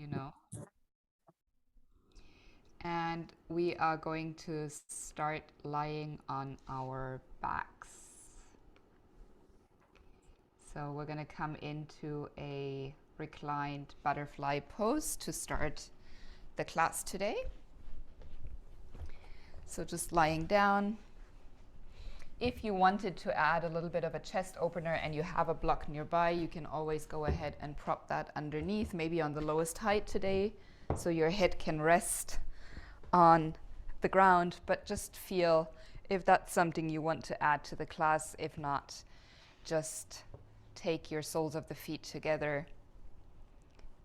you know. And we are going to start lying on our backs. So we're going to come into a reclined butterfly pose to start the class today. So just lying down. If you wanted to add a little bit of a chest opener and you have a block nearby, you can always go ahead and prop that underneath, maybe on the lowest height today, so your head can rest on the ground, but just feel if that's something you want to add to the class. If not, just take your soles of the feet together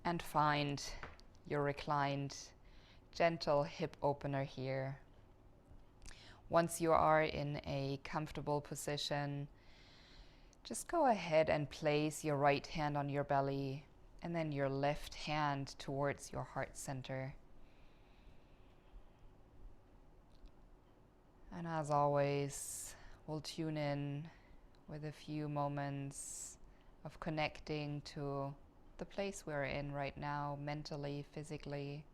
and find your reclined, gentle hip opener here. Once you are in a comfortable position, just go ahead and place your right hand on your belly and then your left hand towards your heart center. And as always, we'll tune in with a few moments of connecting to the place we're in right now, mentally, physically.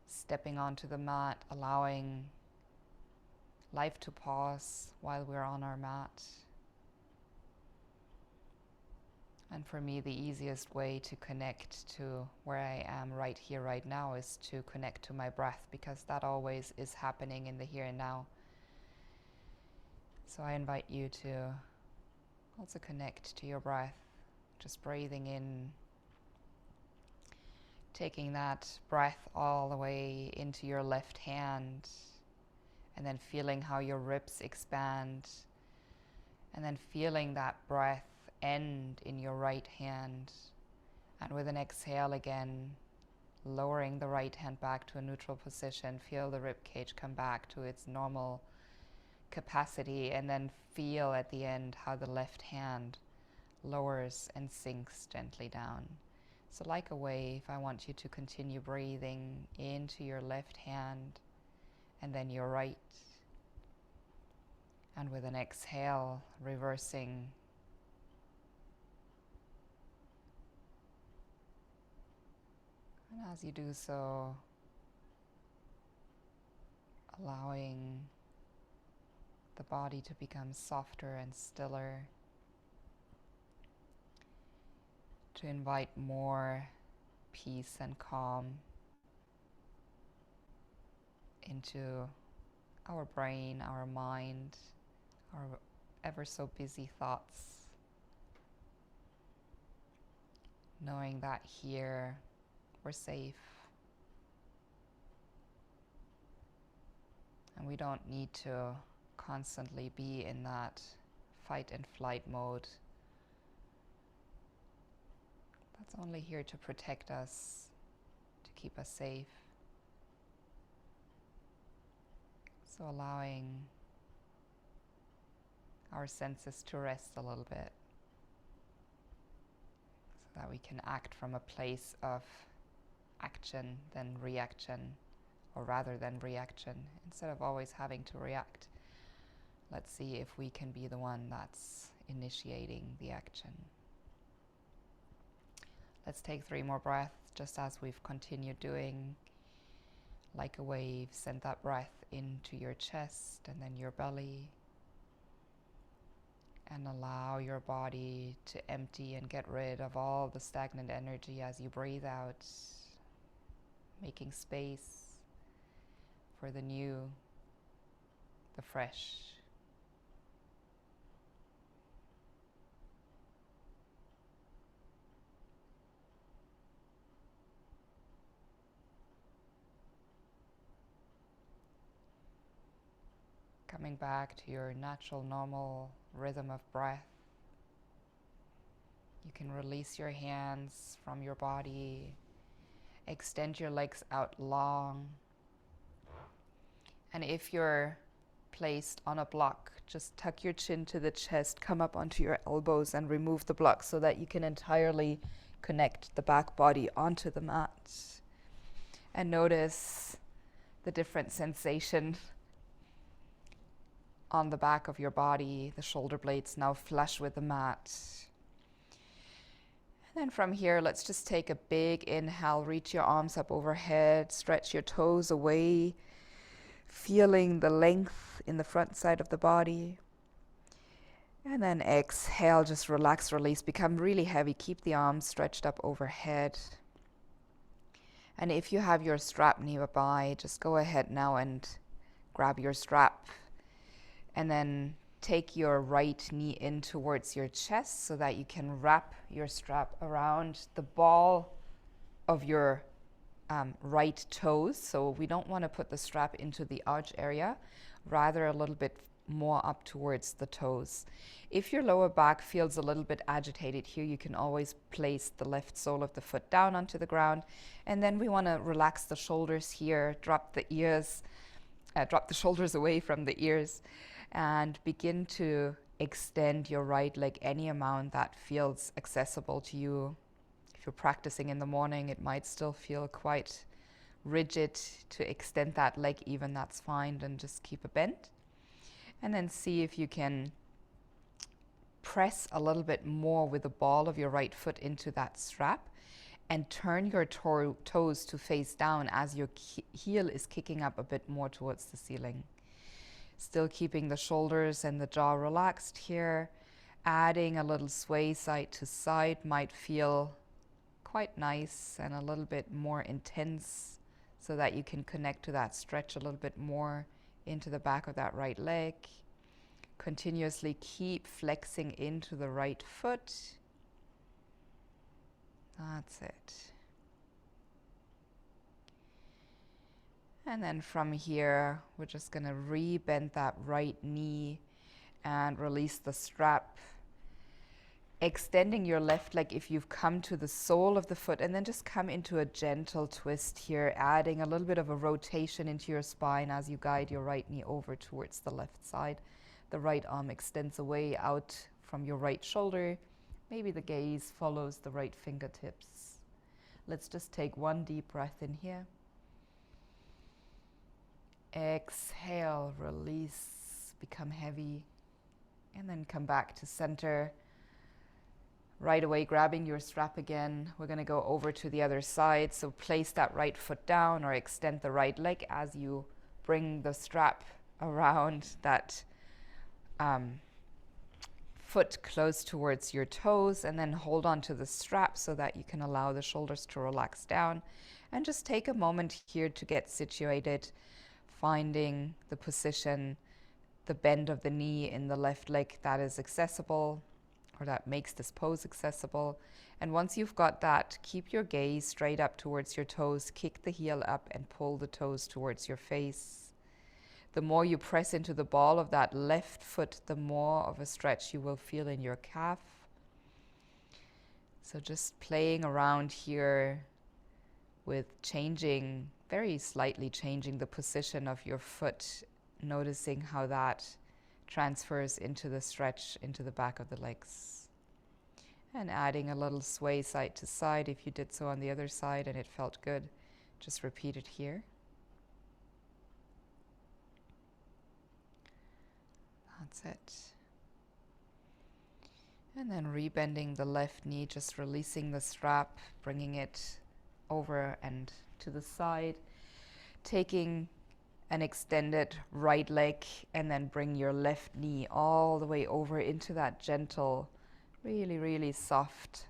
Stepping onto the mat, allowing life to pause while we're on our mat. And for me, the easiest way to connect to where I am right here, right now, is to connect to my breath, because that always is happening in the here and now. So I invite you to also connect to your breath, just breathing in, taking that breath all the way into your left hand, and then feeling how your ribs expand, and then feeling that breath end in your right hand. And with an exhale again, lowering the right hand back to a neutral position, feel the rib cage come back to its normal capacity, and then feel at the end how the left hand lowers and sinks gently down. So like a wave, I want you to continue breathing into your left hand and then your right. And with an exhale, reversing. And as you do so, allowing the body to become softer and stiller, to invite more peace and calm into our brain, our mind, our ever so busy thoughts. Knowing that here we're safe and we don't need to constantly be in that fight and flight mode. That's only here to protect us, to keep us safe. So allowing our senses to rest a little bit, so that we can act from a place of action than reaction, or rather than reaction. Instead of always having to react, let's see if we can be the one that's initiating the action. Let's take 3 more breaths, just as we've continued doing. Like a wave, send that breath into your chest and then your belly. And allow your body to empty and get rid of all the stagnant energy as you breathe out, making space for the new, the fresh. Coming back to your natural, normal rhythm of breath. You can release your hands from your body, extend your legs out long. And if you're placed on a block, just tuck your chin to the chest, come up onto your elbows and remove the block so that you can entirely connect the back body onto the mat. And notice the different sensation on the back of your body, the shoulder blades now flush with the mat. And then from here, let's just take a big inhale, reach your arms up overhead, stretch your toes away, feeling the length in the front side of the body. And then exhale, just relax, release, become really heavy. Keep the arms stretched up overhead. And if you have your strap nearby, just go ahead now and grab your strap. And then take your right knee in towards your chest so that you can wrap your strap around the ball of your right toes. So we don't want to put the strap into the arch area, rather a little bit more up towards the toes. If your lower back feels a little bit agitated here, you can always place the left sole of the foot down onto the ground. And then we want to relax the shoulders here, drop the ears, drop the shoulders away from the ears, and begin to extend your right leg any amount that feels accessible to you. If you're practicing in the morning, it might still feel quite rigid to extend that leg even, that's fine, and just keep a bend. And then see if you can press a little bit more with the ball of your right foot into that strap and turn your toes to face down as your heel is kicking up a bit more towards the ceiling. Still keeping the shoulders and the jaw relaxed here. Adding a little sway side to side might feel quite nice and a little bit more intense so that you can connect to that stretch a little bit more into the back of that right leg. Continuously keep flexing into the right foot. That's it. And then from here, we're just going to re-bend that right knee and release the strap. Extending your left leg if you've come to the sole of the foot, and then just come into a gentle twist here, adding a little bit of a rotation into your spine as you guide your right knee over towards the left side. The right arm extends away out from your right shoulder. Maybe the gaze follows the right fingertips. Let's just take one deep breath in here. Exhale, release, become heavy, and then come back to center. Right away, grabbing your strap again. We're going to go over to the other side. So place that right foot down or extend the right leg as you bring the strap around that foot close towards your toes, and then hold on to the strap so that you can allow the shoulders to relax down. And just take a moment here to get situated, finding the position, the bend of the knee in the left leg that is accessible, or that makes this pose accessible. And once you've got that, keep your gaze straight up towards your toes, kick the heel up and pull the toes towards your face. The more you press into the ball of that left foot, the more of a stretch you will feel in your calf. So just playing around here with changing, very slightly changing the position of your foot, noticing how that transfers into the stretch into the back of the legs. And adding a little sway side to side if you did so on the other side and it felt good. Just repeat it here. That's it. And then rebending the left knee, just releasing the strap, bringing it over and to the side. Taking an extended right leg and then bring your left knee all the way over into that gentle, really, really soft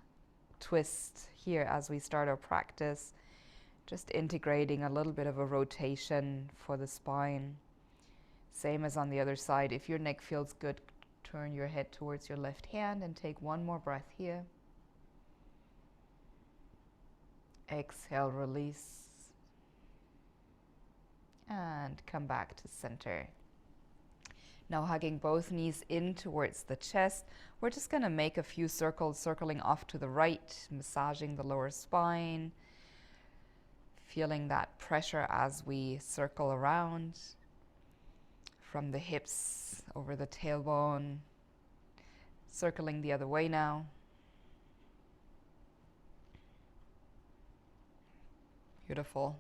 twist here as we start our practice. Just integrating a little bit of a rotation for the spine. Same as on the other side. If your neck feels good, turn your head towards your left hand and take one more breath here. Exhale, release. And come back to center. Now hugging both knees in towards the chest. We're just going to make a few circles, circling off to the right, massaging the lower spine. Feeling that pressure as we circle around. From the hips over the tailbone. Circling the other way now. Beautiful.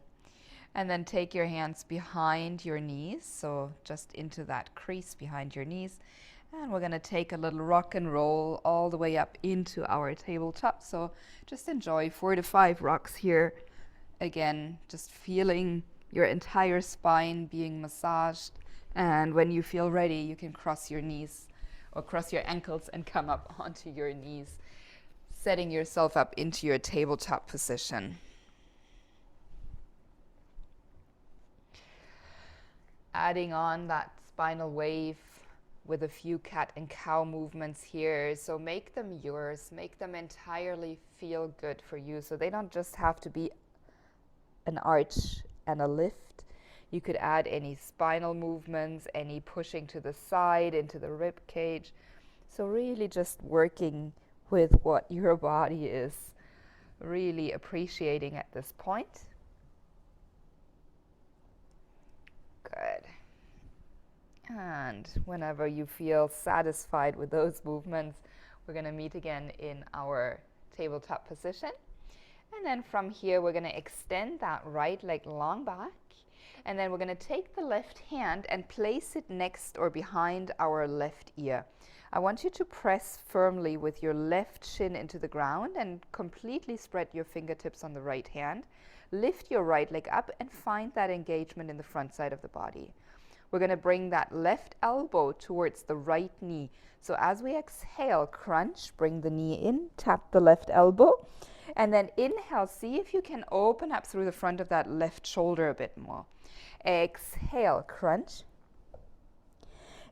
And then take your hands behind your knees, so just into that crease behind your knees. And we're going to take a little rock and roll all the way up into our tabletop. So just enjoy 4 to 5 rocks here. Again, just feeling your entire spine being massaged. And when you feel ready, you can cross your knees or cross your ankles and come up onto your knees, setting yourself up into your tabletop position. Adding on that spinal wave with a few cat and cow movements here. So make them yours, make them entirely feel good for you. So they don't just have to be an arch and a lift. You could add any spinal movements, any pushing to the side into the rib cage. So really just working with what your body is really appreciating at this point. Good. And whenever you feel satisfied with those movements, we're going to meet again in our tabletop position. And then from here, we're going to extend that right leg long back. And then we're going to take the left hand and place it next or behind our left ear. I want you to press firmly with your left shin into the ground and completely spread your fingertips on the right hand. Lift your right leg up and find that engagement in the front side of the body. We're going to bring that left elbow towards the right knee. So as we exhale, crunch, bring the knee in, tap the left elbow, and then inhale, see if you can open up through the front of that left shoulder a bit more. Exhale, crunch.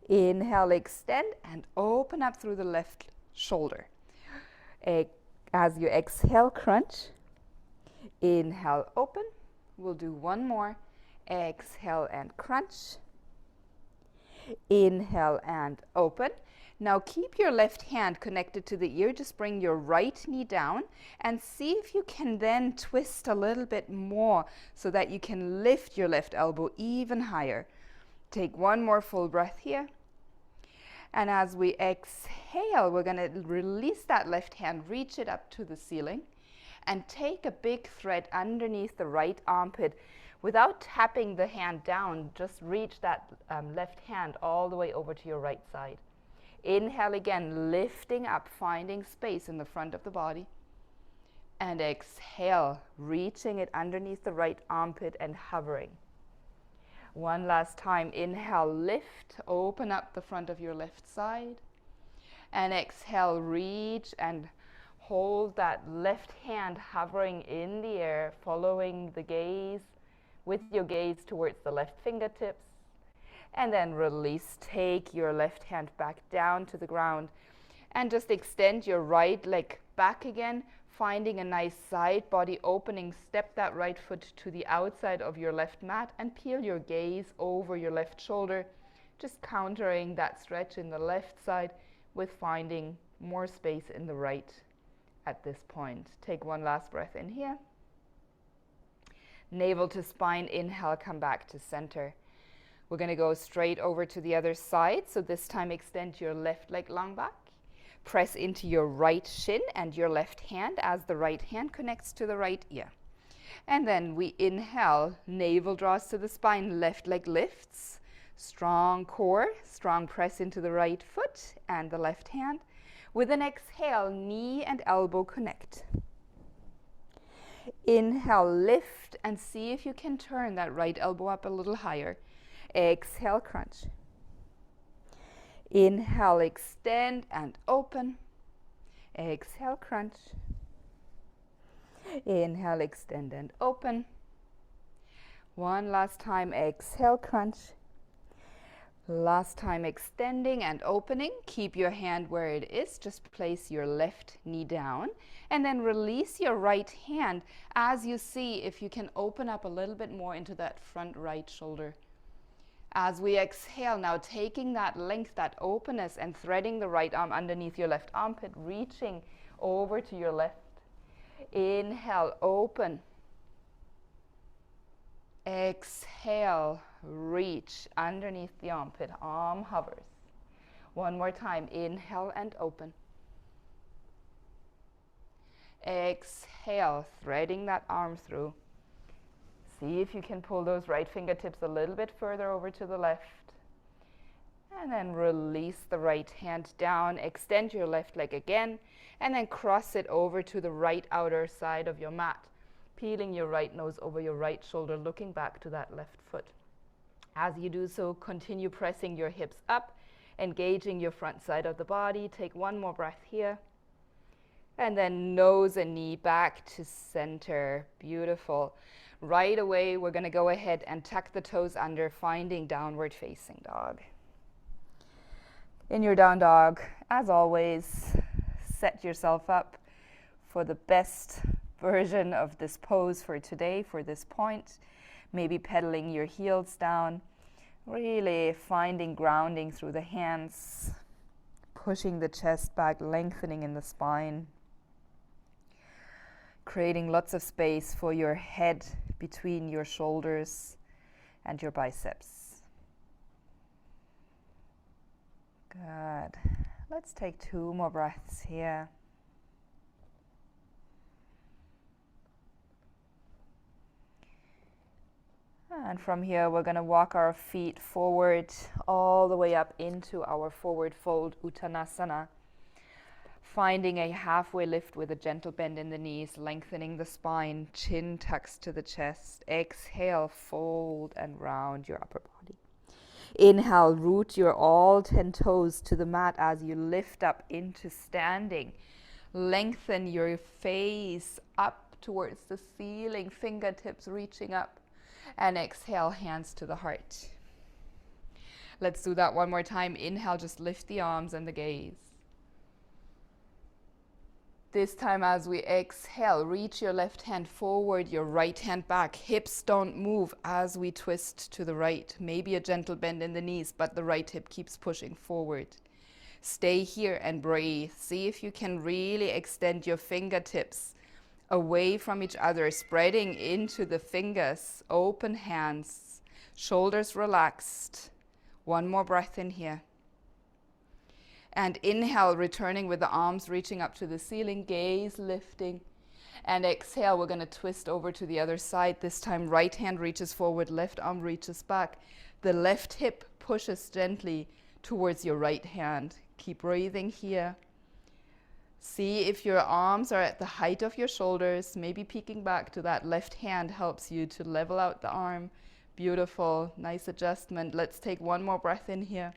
Inhale, extend, and open up through the left shoulder. As you exhale, crunch. Inhale, open. We'll do one more. Exhale and crunch. Inhale and open. Now keep your left hand connected to the ear. Just bring your right knee down and see if you can then twist a little bit more so that you can lift your left elbow even higher. Take one more full breath here. And as we exhale, we're going to release that left hand, reach it up to the ceiling, and take a big thread underneath the right armpit. Without tapping the hand down, just reach that left hand all the way over to your right side. Inhale again, lifting up, finding space in the front of the body. And exhale, reaching it underneath the right armpit and hovering. One last time, inhale, lift, open up the front of your left side. And exhale, reach and hold that left hand hovering in the air, following the gaze, with your gaze towards the left fingertips. And then release, take your left hand back down to the ground and just extend your right leg back again, finding a nice side body opening. Step that right foot to the outside of your left mat and peel your gaze over your left shoulder, just countering that stretch in the left side with finding more space in the right at this point. Take one last breath in here. Navel to spine, inhale, come back to center. We're going to go straight over to the other side. So this time extend your left leg long back. Press into your right shin and your left hand as the right hand connects to the right ear. And then we inhale, navel draws to the spine, left leg lifts. Strong core, strong press into the right foot and the left hand. With an exhale, knee and elbow connect. Inhale, lift, and see if you can turn that right elbow up a little higher. Exhale, crunch. Inhale, extend and open. Exhale, crunch. Inhale, extend and open. One last time, exhale, crunch. Last time, extending and opening. Keep your hand where it is. Just place your left knee down and then release your right hand as you see if you can open up a little bit more into that front right shoulder. As we exhale, now taking that length, that openness, and threading the right arm underneath your left armpit, reaching over to your left. Inhale, open. Exhale, reach underneath the armpit, arm hovers. One more time, inhale and open. Exhale, threading that arm through. See if you can pull those right fingertips a little bit further over to the left. And then release the right hand down, extend your left leg again, and then cross it over to the right outer side of your mat, peeling your right nose over your right shoulder, looking back to that left foot. As you do so, continue pressing your hips up, engaging your front side of the body. Take one more breath here. And then nose and knee back to center. Beautiful. Right away, we're going to go ahead and tuck the toes under, finding downward facing dog. In your down dog, as always, set yourself up for the best version of this pose for today, for this point. Maybe pedaling your heels down, really finding grounding through the hands, pushing the chest back, lengthening in the spine, creating lots of space for your head between your shoulders and your biceps. Good. Let's take 2 more breaths here. And from here, we're going to walk our feet forward all the way up into our forward fold Uttanasana, finding a halfway lift with a gentle bend in the knees, lengthening the spine, chin tucks to the chest. Exhale, fold and round your upper body. Inhale, root your all 10 toes to the mat as you lift up into standing. Lengthen your face up towards the ceiling, fingertips reaching up. And exhale, hands to the heart. Let's do that one more time. Inhale, just lift the arms and the gaze. This time as we exhale, reach your left hand forward, your right hand back. Hips don't move as we twist to the right. Maybe a gentle bend in the knees, but the right hip keeps pushing forward. Stay here and breathe. See if you can really extend your fingertips away from each other, spreading into the fingers, open hands, shoulders relaxed. One more breath in here. And inhale, returning with the arms reaching up to the ceiling, gaze lifting. And exhale, we're going to twist over to the other side. This time, right hand reaches forward, left arm reaches back. The left hip pushes gently towards your right hand. Keep breathing here. See if your arms are at the height of your shoulders. Maybe peeking back to that left hand helps you to level out the arm. Beautiful, nice adjustment. Let's take one more breath in here.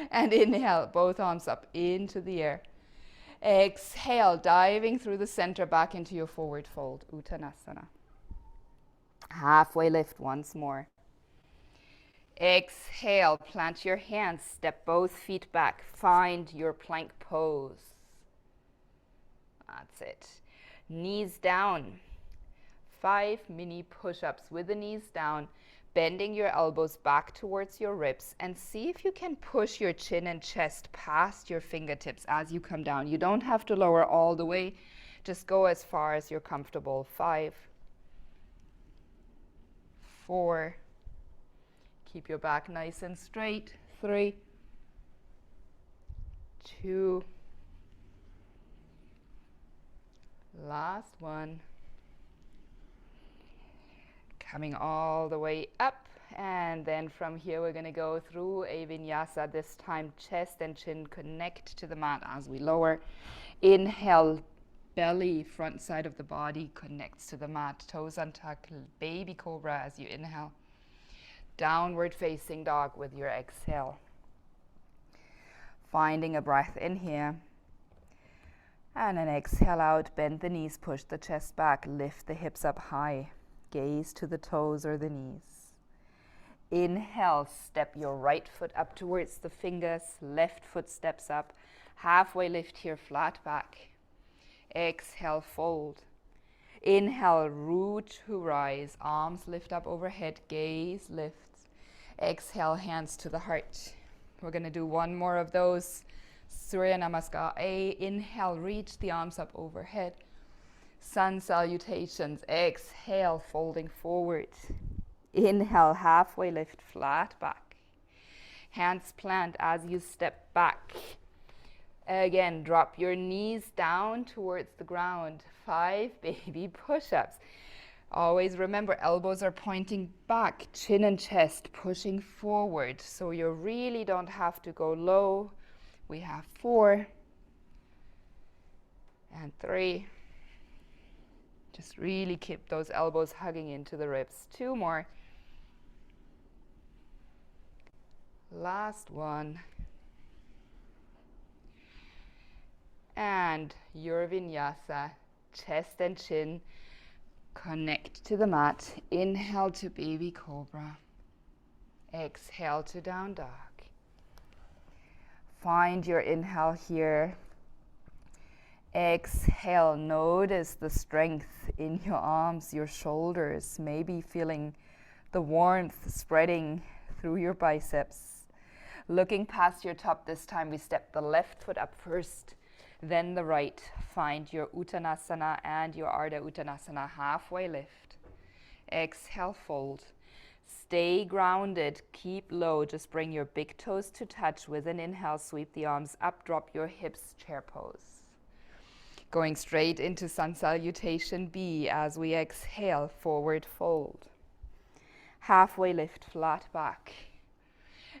And inhale, both arms up into the air. Exhale, diving through the center back into your forward fold, Uttanasana. Halfway lift once more. Exhale, plant your hands, step both feet back. Find your plank pose. That's it. Knees down. 5 mini push-ups with the knees down, bending your elbows back towards your ribs, and see if you can push your chin and chest past your fingertips as you come down. You don't have to lower all the way. Just go as far as you're comfortable. 5, 4, keep your back nice and straight. 3, 2, last one. Coming all the way up, and then from here we're going to go through a Vinyasa. This time chest and chin connect to the mat as we lower. Inhale, belly, front side of the body connects to the mat. Toes untucked, baby cobra as you inhale. Downward facing dog with your exhale. Finding a breath in here. And an exhale out, bend the knees, push the chest back, lift the hips up high. Gaze to the toes or the knees. Inhale, step your right foot up towards the fingers, left foot steps up. Halfway lift here, flat back. Exhale, fold. Inhale, root to rise. Arms lift up overhead, gaze lifts. Exhale, hands to the heart. We're going to do one more of those. Surya Namaskar A. Inhale, reach the arms up overhead. Sun salutations. Exhale, folding forward. Inhale, halfway lift, flat back. Hands plant as you step back. Again, drop your knees down towards the ground. 5 baby push-ups. Always remember, elbows are pointing back, chin and chest pushing forward. So you really don't have to go low. We have 4 and 3. Just really keep those elbows hugging into the ribs. 2 more. Last one. And your vinyasa, chest and chin connect to the mat. Inhale to baby cobra. Exhale to down dog. Find your inhale here. Exhale, notice the strength in your arms, your shoulders, maybe feeling the warmth spreading through your biceps. Looking past your top this time, we step the left foot up first, then the right. Find your Uttanasana and your Ardha Uttanasana, halfway lift. Exhale, fold. Stay grounded, keep low, just bring your big toes to touch. With an inhale, sweep the arms up, drop your hips, chair pose. Going straight into Sun Salutation B as we exhale, forward fold. Halfway lift, flat back.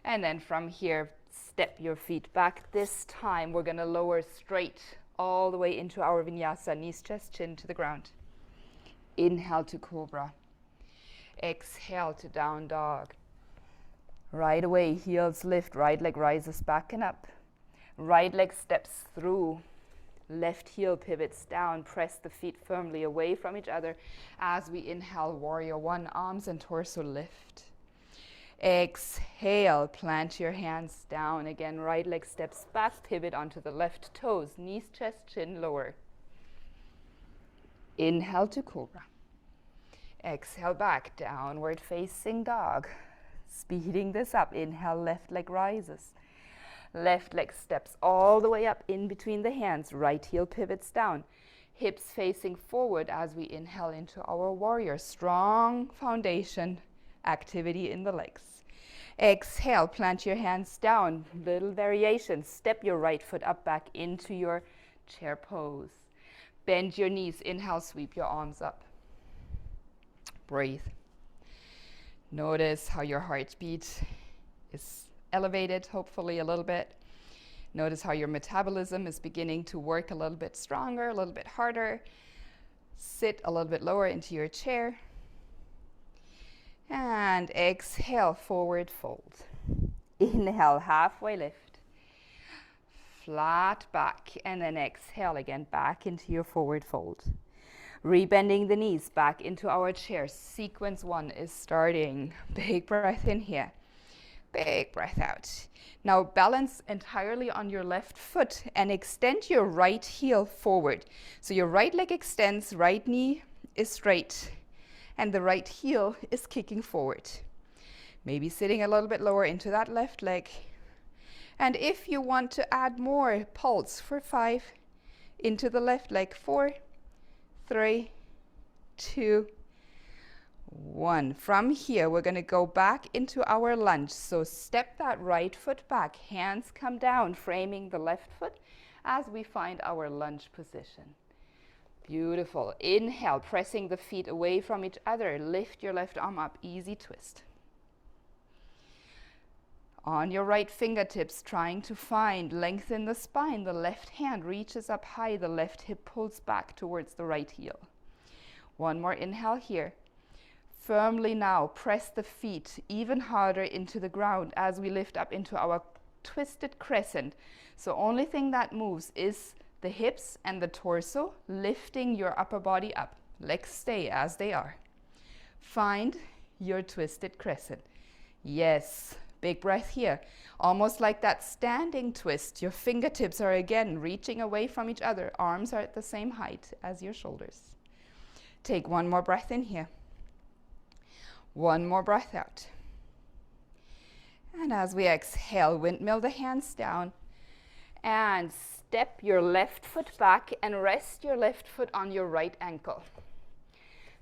And then from here, step your feet back. This time we're going to lower straight all the way into our vinyasa, knees, chest, chin to the ground. Inhale to cobra. Exhale to down dog. Right away, heels lift, right leg rises back and up. Right leg steps through. Left heel pivots down, press the feet firmly away from each other as we inhale, warrior one, arms and torso lift. Exhale, plant your hands down. Again, right leg steps back, pivot onto the left toes, knees, chest, chin, lower. Inhale to cobra. Exhale back, downward facing dog. Speeding this up, inhale, left leg rises. Left leg steps all the way up in between the hands. Right heel pivots down. Hips facing forward as we inhale into our warrior. Strong foundation activity in the legs. Exhale, plant your hands down. Little variation. Step your right foot up back into your chair pose. Bend your knees. Inhale, sweep your arms up. Breathe. Notice how your heartbeat is elevated, hopefully a little bit. Notice how your metabolism is beginning to work a little bit stronger, a little bit harder. Sit a little bit lower into your chair. And exhale, forward fold. Inhale, halfway lift. Flat back, and then exhale again, back into your forward fold. Rebending the knees back into our chair. Sequence 1 is starting. Big breath in here. Big breath out. Now balance entirely on your left foot and extend your right heel forward. So your right leg extends, right knee is straight, and the right heel is kicking forward. Maybe sitting a little bit lower into that left leg. And if you want to add more, pulse for 5, into the left leg, 4, 3, 2, 1. From here, we're going to go back into our lunge. So step that right foot back. Hands come down, framing the left foot as we find our lunge position. Beautiful. Inhale, pressing the feet away from each other. Lift your left arm up. Easy twist. On your right fingertips, trying to find length in the spine. The left hand reaches up high. The left hip pulls back towards the right heel. One more inhale here. Firmly now, press the feet even harder into the ground as we lift up into our twisted crescent. So only thing that moves is the hips and the torso, lifting your upper body up. Legs stay as they are. Find your twisted crescent. Yes, big breath here. Almost like that standing twist. Your fingertips are again reaching away from each other. Arms are at the same height as your shoulders. Take one more breath in here. One more breath out. And as we exhale, windmill the hands down and step your left foot back and rest your left foot on your right ankle.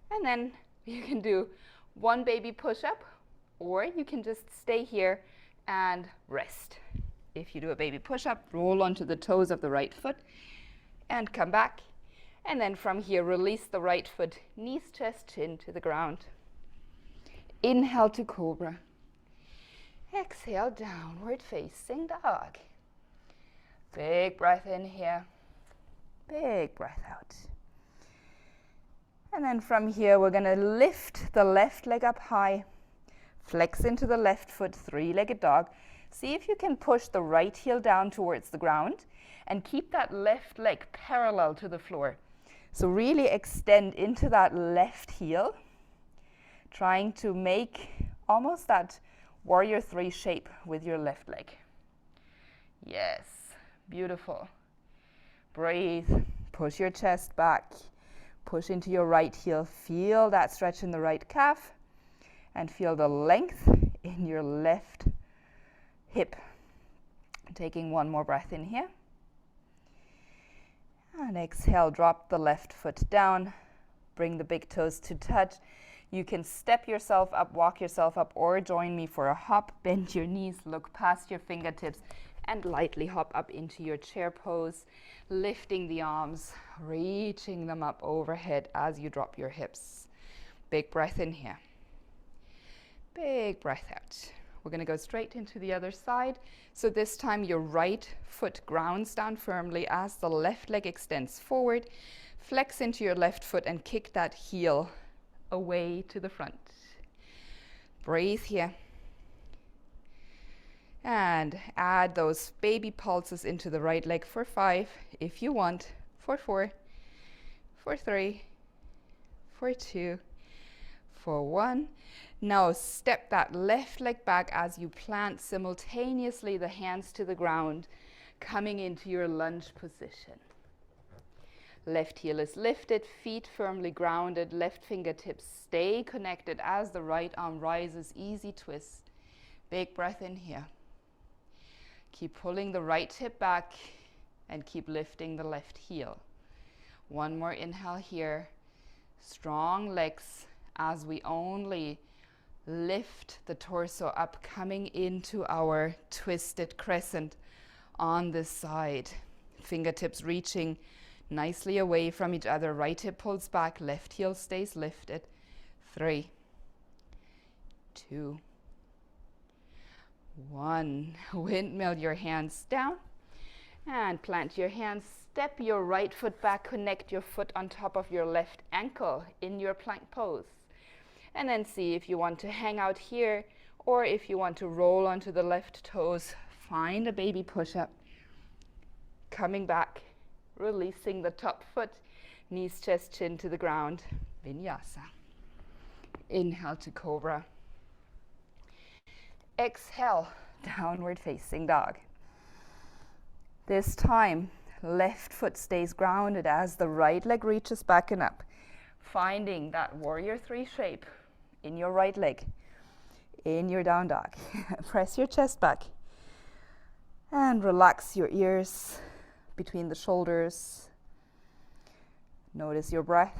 And then you can do one baby push-up, or you can just stay here and rest. If you do a baby push-up, roll onto the toes of the right foot and come back And then from here, release the right foot, knees, chest, chin to the ground. Inhale to cobra. Exhale, downward facing dog. Big breath in here. Big breath out. And then from here, we're going to lift the left leg up high. Flex into the left foot, three-legged dog. See if you can push the right heel down towards the ground and keep that left leg parallel to the floor. So really extend into that left heel, trying to make almost that warrior three shape with your left leg. Yes, beautiful. Breathe, push your chest back, push into your right heel, feel that stretch in the right calf, and feel the length in your left hip. Taking one more breath in here. And exhale, drop the left foot down, bring the big toes to touch. You can step yourself up, walk yourself up, or join me for a hop. Bend your knees, look past your fingertips, and lightly hop up into your chair pose, lifting the arms, reaching them up overhead as you drop your hips. Big breath in here. Big breath out. We're going to go straight into the other side. So this time your right foot grounds down firmly as the left leg extends forward. Flex into your left foot and kick that heel away to the front. Breathe here. And add those baby pulses into the right leg for 5, if you want, for 4, for 3, for 2, for 1. Now step that left leg back as you plant simultaneously the hands to the ground, coming into your lunge position. Left heel is lifted, feet firmly grounded, left fingertips stay connected as the right arm rises, easy twist. Big breath in here. Keep pulling the right hip back and keep lifting the left heel. One more inhale here. Strong legs as we only lift the torso up, coming into our twisted crescent on this side. Fingertips reaching nicely away from each other. Right hip pulls back, left heel stays lifted. 3, 2, 1. Windmill your hands down and plant your hands. Step your right foot back, connect your foot on top of your left ankle in your plank pose. And then see if you want to hang out here or if you want to roll onto the left toes. Find a baby push-up. Coming back, releasing the top foot, knees, chest, chin to the ground. Vinyasa. Inhale to cobra. Exhale, downward facing dog. This time, left foot stays grounded as the right leg reaches back and up. Finding that warrior three shape in your right leg, in your down dog. Press your chest back and relax your ears between the shoulders. Notice your breath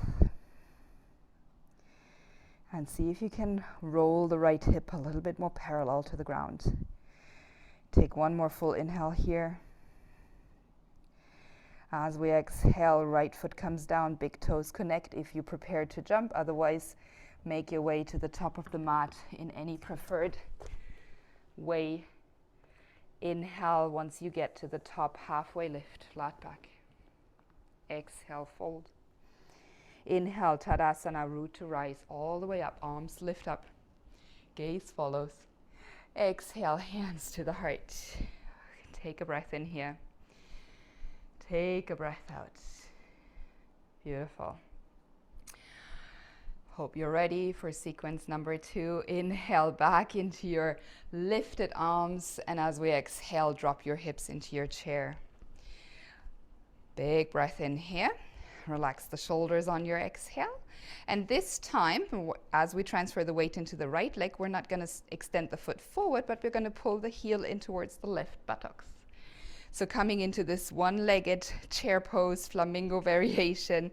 and see if you can roll the right hip a little bit more parallel to the ground. Take one more full inhale here. As we exhale, right foot comes down, big toes connect if you prepare to jump. Otherwise, make your way to the top of the mat in any preferred way. Inhale, once you get to the top, halfway lift, flat back. Exhale, fold. Inhale, Tadasana, root to rise, all the way up, arms lift up. Gaze follows. Exhale, hands to the heart. Take a breath in here. Take a breath out. Beautiful. Hope you're ready for sequence number 2. Inhale back into your lifted arms, and as we exhale, drop your hips into your chair. Big breath in here. Relax the shoulders on your exhale. And this time, as we transfer the weight into the right leg, we're not going to extend the foot forward, but we're going to pull the heel in towards the left buttocks. So coming into this one-legged chair pose, flamingo variation.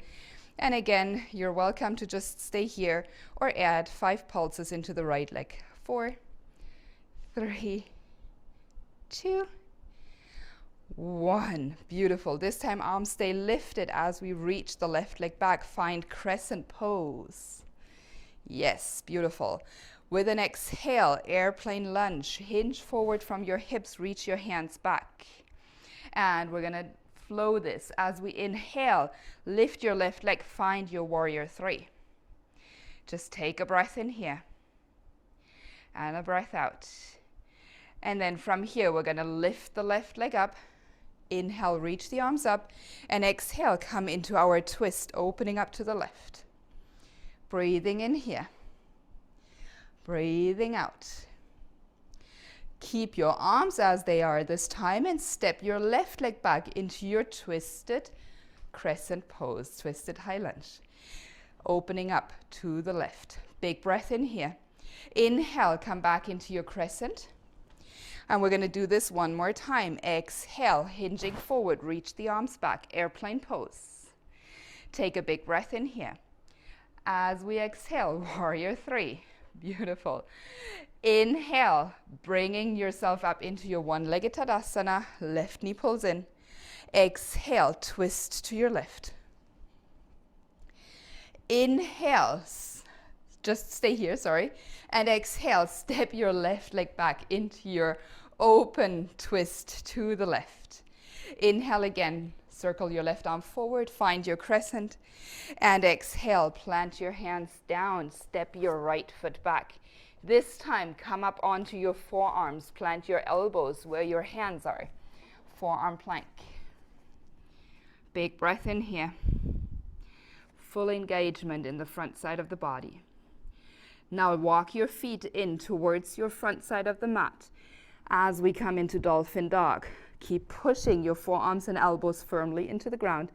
And again, you're welcome to just stay here or add 5 pulses into the right leg. 4, 3, 2, 1. Beautiful. This time arms stay lifted as we reach the left leg back. Find Crescent Pose. Yes, beautiful. With an exhale, airplane lunge. Hinge forward from your hips, reach your hands back. And we're going to flow this. As we inhale, lift your left leg, find your warrior 3. Just take a breath in here. And a breath out. And then from here, we're going to lift the left leg up. Inhale, reach the arms up. And exhale, come into our twist, opening up to the left. Breathing in here. Breathing out. Keep your arms as they are this time and step your left leg back into your twisted crescent pose, twisted high lunge. Opening up to the left. Big breath in here. Inhale, come back into your crescent. And we're going to do this one more time. Exhale, hinging forward, reach the arms back, airplane pose. Take a big breath in here. As we exhale, warrior 3. Beautiful. Inhale, bringing yourself up into your one-legged Tadasana. Left knee pulls in. Exhale, twist to your left. Inhale, just stay here, sorry. And exhale, step your left leg back into your open twist to the left. Inhale again, circle your left arm forward, find your crescent. And exhale, plant your hands down, step your right foot back. This time, come up onto your forearms, plant your elbows where your hands are. Forearm plank. Big breath in here. Full engagement in the front side of the body. Now walk your feet in towards your front side of the mat as we come into Dolphin Dog. Keep pushing your forearms and elbows firmly into the ground.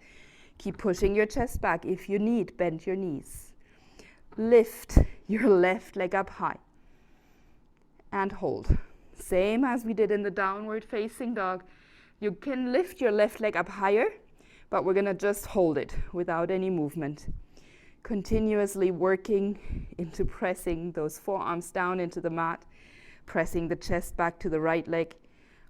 Keep pushing your chest back. If you need, bend your knees. Lift your left leg up high and hold. Same as we did in the downward facing dog. You can lift your left leg up higher, but we're going to just hold it without any movement. Continuously working into pressing those forearms down into the mat, pressing the chest back to the right leg.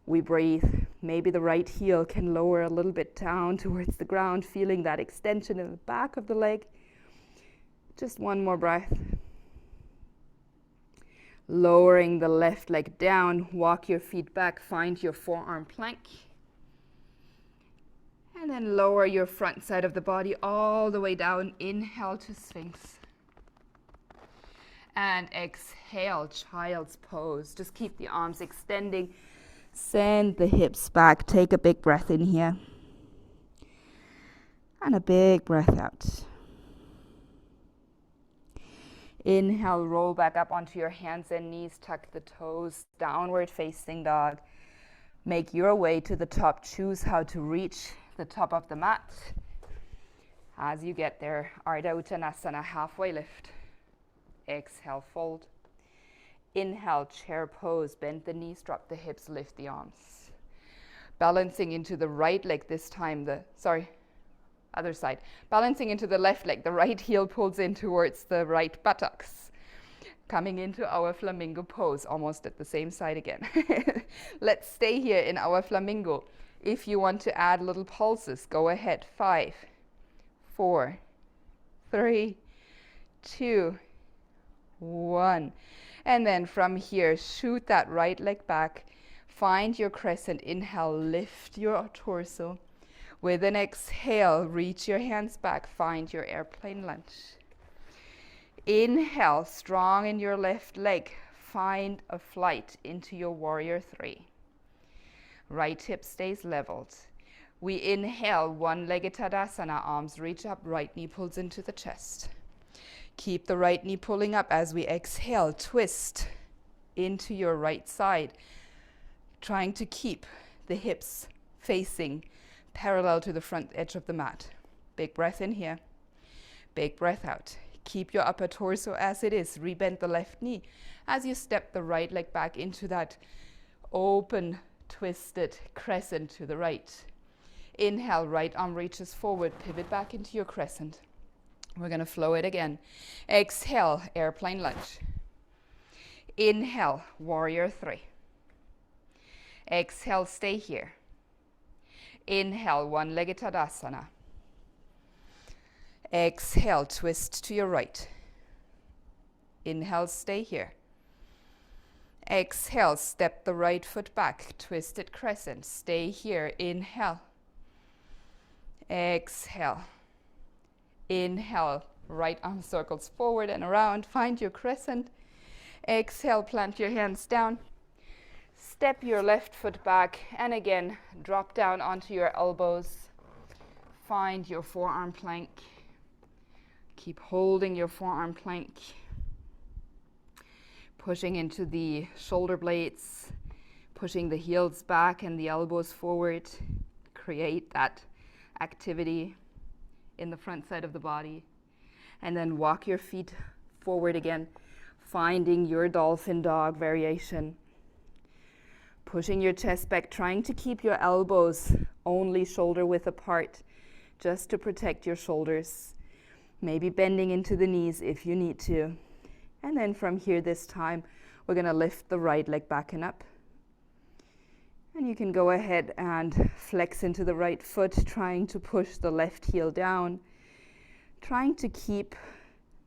We breathe. Maybe the right heel can lower a little bit down towards the ground, feeling that extension in the back of the leg. Just one more breath. Lowering the left leg down, walk your feet back, find your forearm plank. And then lower your front side of the body all the way down. Inhale to Sphinx. And exhale, child's pose. Just keep the arms extending. Send the hips back. Take a big breath in here. And a big breath out. Inhale, roll back up onto your hands and knees. Tuck the toes, downward facing dog. Make your way to the top. Choose how to reach the top of the mat. As you get there, Ardha Uttanasana, halfway lift. Exhale, fold. Inhale, chair pose. Bend the knees, drop the hips, lift the arms. Balancing into the right leg this time. Other side. Balancing into the left leg. The right heel pulls in towards the right buttocks. Coming into our Flamingo Pose, almost at the same side again. Let's stay here in our Flamingo. If you want to add little pulses, go ahead. 5, 4, 3, 2, 1. And then from here, shoot that right leg back. Find your crescent. Inhale, lift your torso. With an exhale, reach your hands back. Find your airplane lunge. Inhale, strong in your left leg. Find a flight into your warrior 3. Right hip stays leveled. We inhale, one-legged Tadasana, arms reach up, right knee pulls into the chest. Keep the right knee pulling up as we exhale, twist into your right side, trying to keep the hips facing parallel to the front edge of the mat. Big breath in here, big breath out. Keep your upper torso as it is. Rebend the left knee as you step the right leg back into that open, twisted crescent to the right. Inhale, right arm reaches forward, pivot back into your crescent. We're going to flow it again. Exhale, airplane lunge. Inhale, warrior 3. Exhale, stay here. Inhale, one-legged Tadasana. Exhale, twist to your right. Inhale, stay here. Exhale, step the right foot back, twisted crescent. Stay here. Inhale. Exhale. Inhale, right arm circles forward and around. Find your crescent. Exhale, plant your hands down. Step your left foot back and again, drop down onto your elbows. Find your forearm plank. Keep holding your forearm plank. Pushing into the shoulder blades, pushing the heels back and the elbows forward. Create that activity in the front side of the body. And then walk your feet forward again, finding your Dolphin Dog variation. Pushing your chest back, trying to keep your elbows only shoulder width apart, just to protect your shoulders. Maybe bending into the knees if you need to. And then from here this time, we're going to lift the right leg back and up. And you can go ahead and flex into the right foot, trying to push the left heel down. Trying to keep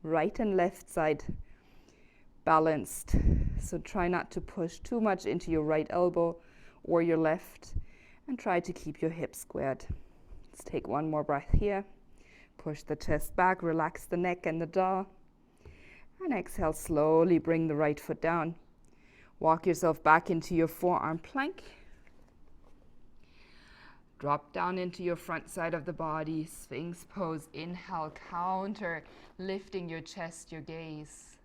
right and left side balanced. So try not to push too much into your right elbow or your left. And try to keep your hips squared. Let's take one more breath here. Push the chest back, relax the neck and the jaw. And exhale, slowly bring the right foot down. Walk yourself back into your forearm plank. Drop down into your front side of the body, Sphinx pose. Inhale, counter, lifting your chest, your gaze.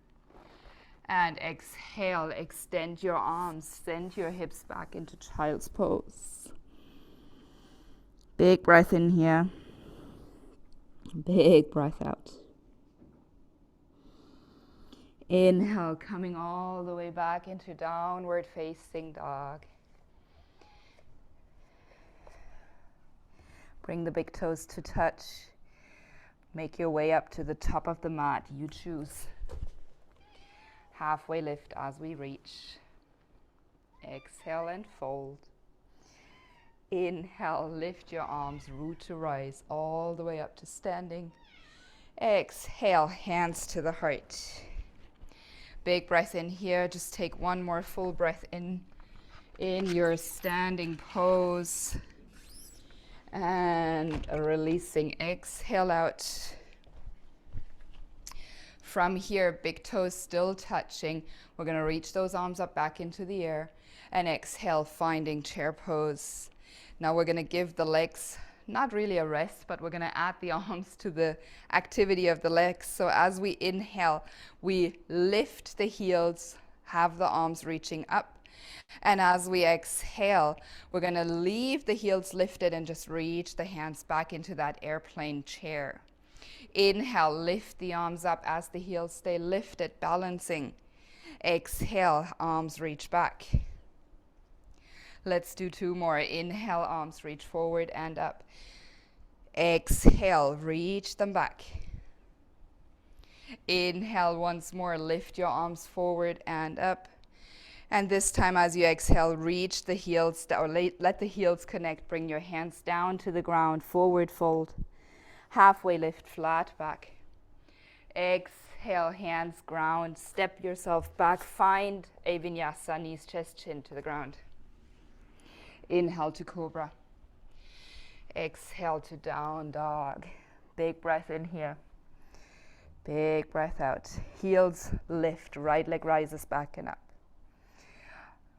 And exhale, extend your arms, send your hips back into child's pose. Big breath in here. Big breath out. Inhale, coming all the way back into downward facing dog. Bring the big toes to touch. Make your way up to the top of the mat. You choose. Halfway lift as we reach. Exhale and fold. Inhale, lift your arms, root to rise, all the way up to standing. Exhale, hands to the heart. Big breath in here. Just take one more full breath in your standing pose. And releasing, exhale out. From here, big toes still touching. We're going to reach those arms up back into the air. And exhale, finding chair pose. Now we're going to give the legs, not really a rest, but we're going to add the arms to the activity of the legs. So as we inhale, we lift the heels, have the arms reaching up. And as we exhale, we're going to leave the heels lifted and just reach the hands back into that airplane chair. Inhale, lift the arms up as the heels stay lifted, balancing. Exhale, arms reach back. Let's do two more. Inhale, arms reach forward and up. Exhale, reach them back. Inhale once more, lift your arms forward and up. And this time as you exhale, reach the heels, or let the heels connect. Bring your hands down to the ground, forward fold. Halfway lift, flat back. Exhale, hands ground. Step yourself back. Find a Vinyasa, knees, chest, chin to the ground. Inhale to cobra. Exhale to down dog. Big breath in here. Big breath out. Heels lift, right leg rises back and up.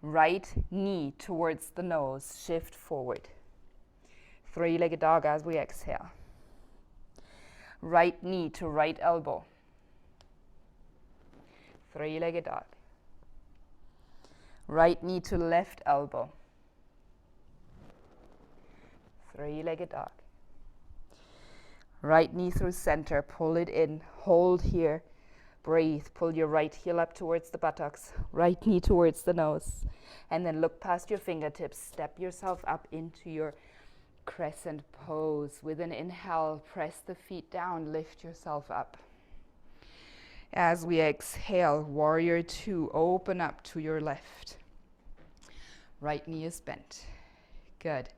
Right knee towards the nose, shift forward. Three-legged dog as we exhale. Right knee to right elbow. Three-legged dog. Right knee to left elbow. Three-legged dog. Right knee through center, pull it in, hold here, breathe, pull your right heel up towards the buttocks, right knee towards the nose, and then look past your fingertips, step yourself up into your crescent pose. With an inhale, press the feet down, lift yourself up. As we exhale, warrior two, open up to your left. Right knee is bent. Good.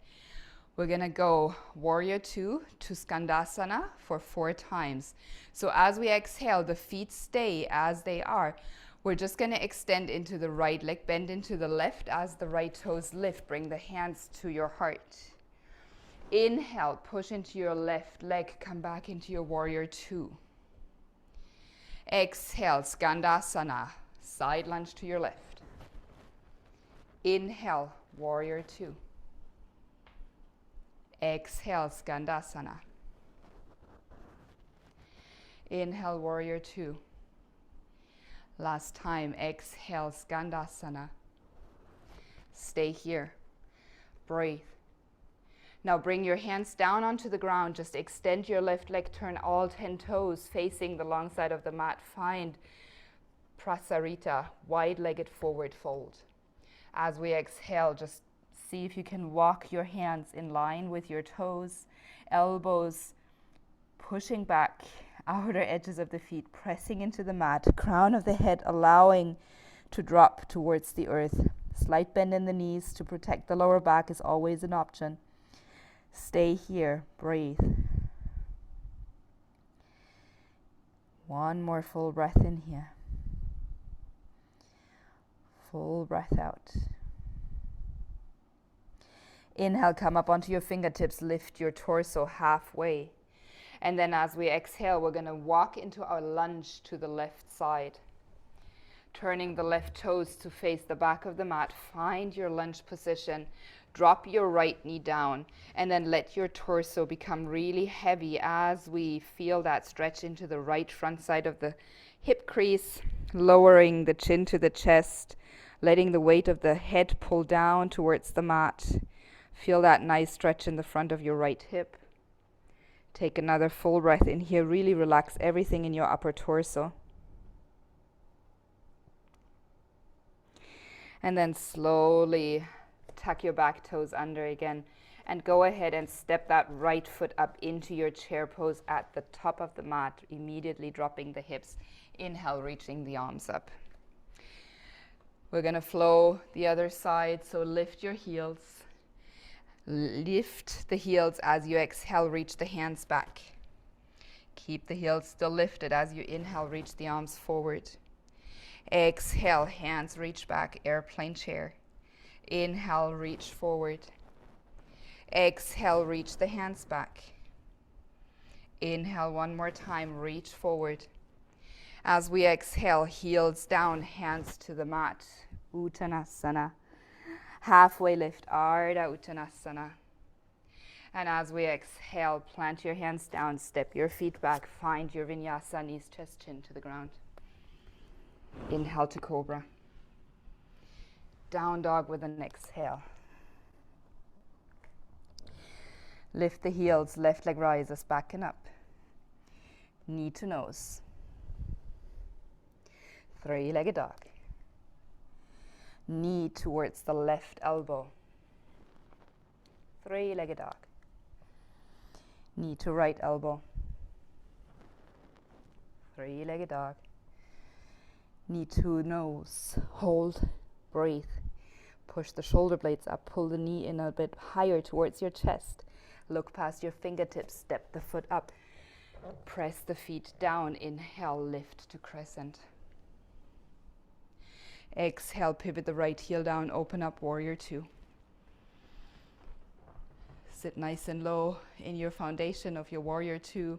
We're gonna go warrior 2 to Skandasana for 4 times. So as we exhale, the feet stay as they are. We're just gonna extend into the right leg, bend into the left as the right toes lift. Bring the hands to your heart. Inhale, push into your left leg, come back into your warrior 2. Exhale, Skandasana, side lunge to your left. Inhale, warrior 2. Exhale, Skandasana. Inhale, warrior 2. Last time, exhale, Skandasana. Stay here. Breathe. Now bring your hands down onto the ground. Just extend your left leg, turn all 10 toes facing the long side of the mat. Find Prasarita, wide-legged forward fold. As we exhale, just see if you can walk your hands in line with your toes, elbows pushing back, outer edges of the feet pressing into the mat, crown of the head allowing to drop towards the earth. Slight bend in the knees to protect the lower back is always an option. Stay here, breathe. One more full breath in here. Full breath out. Inhale, come up onto your fingertips, lift your torso halfway. And then as we exhale, we're gonna walk into our lunge to the left side. Turning the left toes to face the back of the mat, find your lunge position. Drop your right knee down and then let your torso become really heavy as we feel that stretch into the right front side of the hip crease, lowering the chin to the chest, letting the weight of the head pull down towards the mat. Feel that nice stretch in the front of your right hip. Take another full breath in here. Really relax everything in your upper torso. And then slowly tuck your back toes under again and go ahead and step that right foot up into your chair pose at the top of the mat, immediately dropping the hips. Inhale, reaching the arms up. We're going to flow the other side, so lift your heels. Lift the heels as you exhale, reach the hands back. Keep the heels still lifted as you inhale, reach the arms forward. Exhale, hands reach back, airplane chair. Inhale, reach forward. Exhale, reach the hands back. Inhale one more time, reach forward. As we exhale, heels down, hands to the mat. Uttanasana. Halfway lift, Ardha Uttanasana. And as we exhale, plant your hands down, step your feet back, find your Vinyasa, knees, chest, chin to the ground. Inhale to Cobra. Down dog with an exhale. Lift the heels, left leg rises back and up. Knee to nose. Three-legged dog. Knee towards the left elbow. Three-legged dog. Knee to right elbow. Three-legged dog. Knee to nose. Hold. Breathe. Push the shoulder blades up. Pull the knee in a bit higher towards your chest. Look past your fingertips. Step the foot up. Press the feet down. Inhale, lift to Crescent. Exhale, pivot the right heel down. Open up, Warrior 2. Sit nice and low in your foundation of your Warrior 2.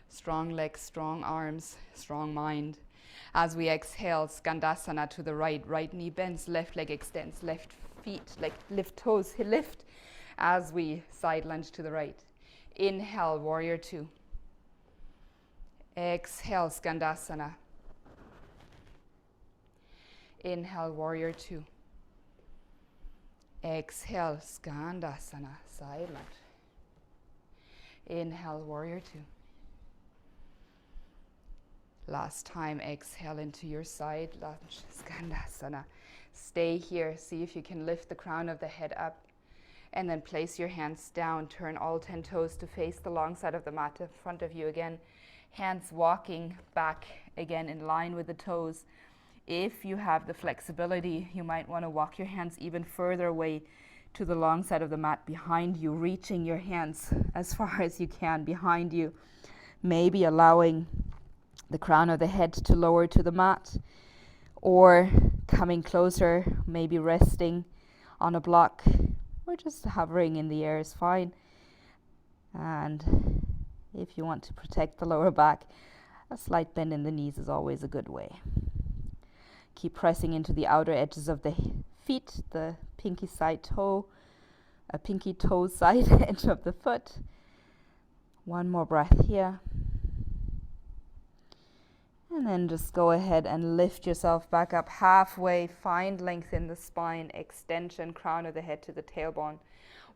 Strong legs, strong arms, strong mind. As we exhale, Skandasana to the right. Right knee bends, left leg extends, left feet, lift toes, lift. As we side lunge to the right. Inhale, Warrior 2. Exhale, Skandasana. Inhale, Warrior 2. Exhale, Skandasana, side lunge. Inhale, Warrior 2. Last time, exhale into your side lunge, Skandasana. Stay here, see if you can lift the crown of the head up. And then place your hands down, turn all 10 toes to face the long side of the mat in front of you again. Hands walking back again in line with the toes. If you have the flexibility, you might want to walk your hands even further away to the long side of the mat behind you, reaching your hands as far as you can behind you. Maybe allowing the crown of the head to lower to the mat, or coming closer, maybe resting on a block, or just hovering in the air is fine. And if you want to protect the lower back, a slight bend in the knees is always a good way. Keep pressing into the outer edges of the feet, the pinky toe side edge of the foot. One more breath here. And then just go ahead and lift yourself back up halfway. Find length in the spine, extension, crown of the head to the tailbone.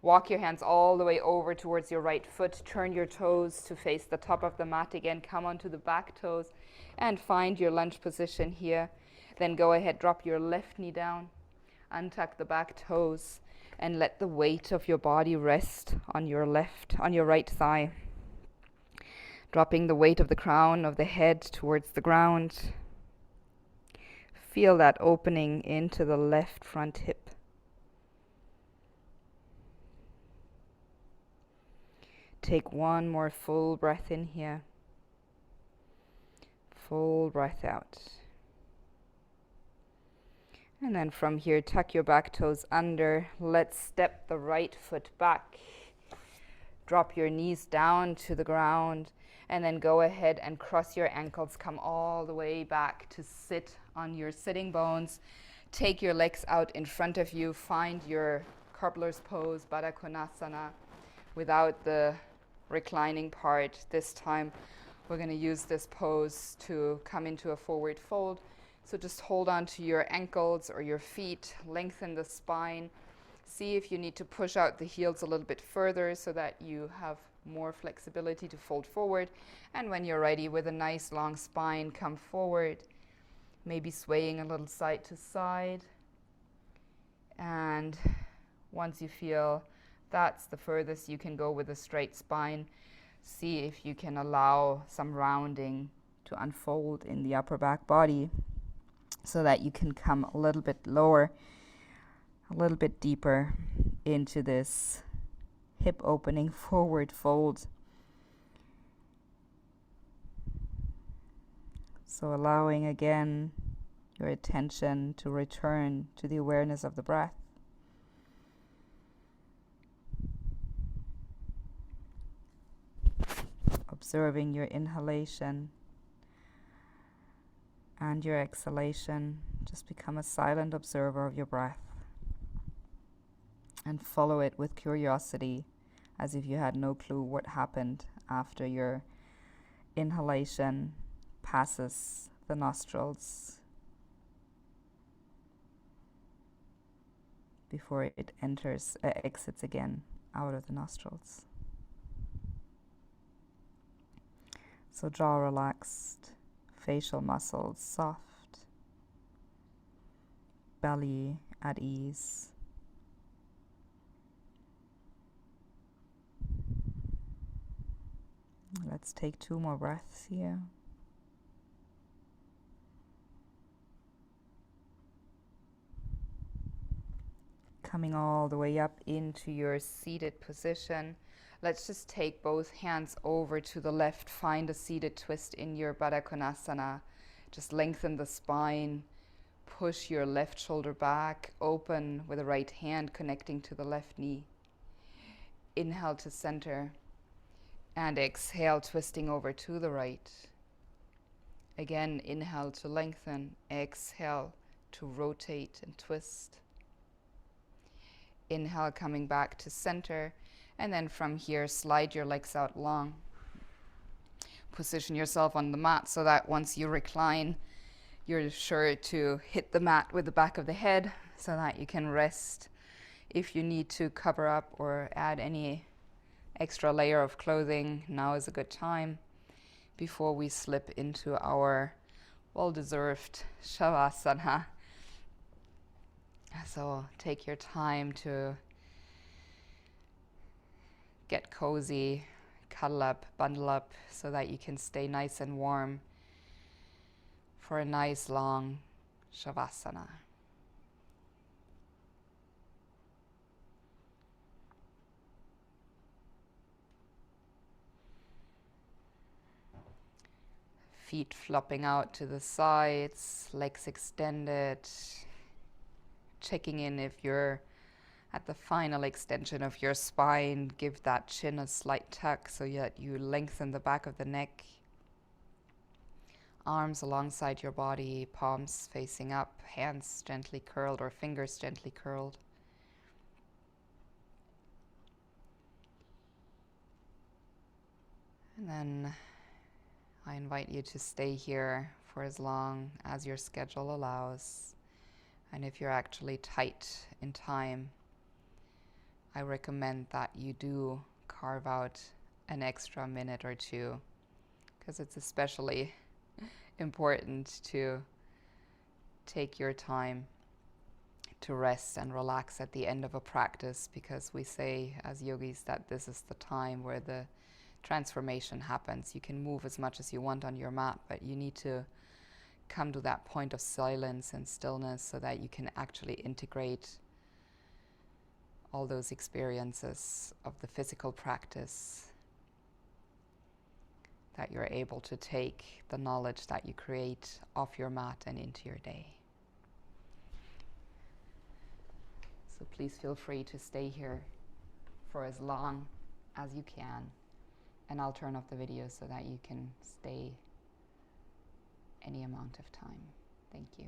Walk your hands all the way over towards your right foot. Turn your toes to face the top of the mat again. Come onto the back toes and find your lunge position here. Then go ahead, drop your left knee down. Untuck the back toes and let the weight of your body rest on your right thigh. Dropping the weight of the crown of the head towards the ground. Feel that opening into the left front hip. Take one more full breath in here. Full breath out. And then from here, tuck your back toes under. Let's step the right foot back. Drop your knees down to the ground. And then go ahead and cross your ankles. Come all the way back to sit on your sitting bones. Take your legs out in front of you. Find your cobbler's pose, Baddha Konasana, without the reclining part. This time we're going to use this pose to come into a forward fold. So just hold on to your ankles or your feet, lengthen the spine. See if you need to push out the heels a little bit further so that you have more flexibility to fold forward. And when you're ready, with a nice long spine, come forward, maybe swaying a little side to side. And once you feel that's the furthest you can go with a straight spine, see if you can allow some rounding to unfold in the upper back body so that you can come a little bit lower, a little bit deeper into this hip opening forward fold. So allowing again your attention to return to the awareness of the breath. Observing your inhalation and your exhalation. Just become a silent observer of your breath and follow it with curiosity, as if you had no clue what happened after your inhalation passes the nostrils before it exits again out of the nostrils. So jaw relaxed, facial muscles soft, belly at ease. Let's take 2 more breaths here. Coming all the way up into your seated position. Let's just take both hands over to the left. Find a seated twist in your Baddha Konasana. Just lengthen the spine. Push your left shoulder back. Open with the right hand connecting to the left knee. Inhale to center. And exhale, twisting over to the right. Again, inhale to lengthen. Exhale to rotate and twist. Inhale, coming back to center. And then from here, slide your legs out long. Position yourself on the mat so that once you recline, you're sure to hit the mat with the back of the head so that you can rest. If you need to cover up or add any extra layer of clothing, now is a good time before we slip into our well-deserved Shavasana. So take your time to get cozy, cuddle up, bundle up so that you can stay nice and warm for a nice long Shavasana. Feet flopping out to the sides, legs extended. Checking in if you're at the final extension of your spine. Give that chin a slight tuck so that you lengthen the back of the neck. Arms alongside your body, palms facing up, hands gently curled or fingers gently curled. And then I invite you to stay here for as long as your schedule allows. And if you're actually tight in time, I recommend that you do carve out an extra minute or two, because it's especially important to take your time to rest and relax at the end of a practice, because we say as yogis that this is the time where the transformation happens. You can move as much as you want on your mat, but you need to come to that point of silence and stillness so that you can actually integrate all those experiences of the physical practice, that you're able to take the knowledge that you create off your mat and into your day. So please feel free to stay here for as long as you can, and I'll turn off the video so that you can stay any amount of time. Thank you.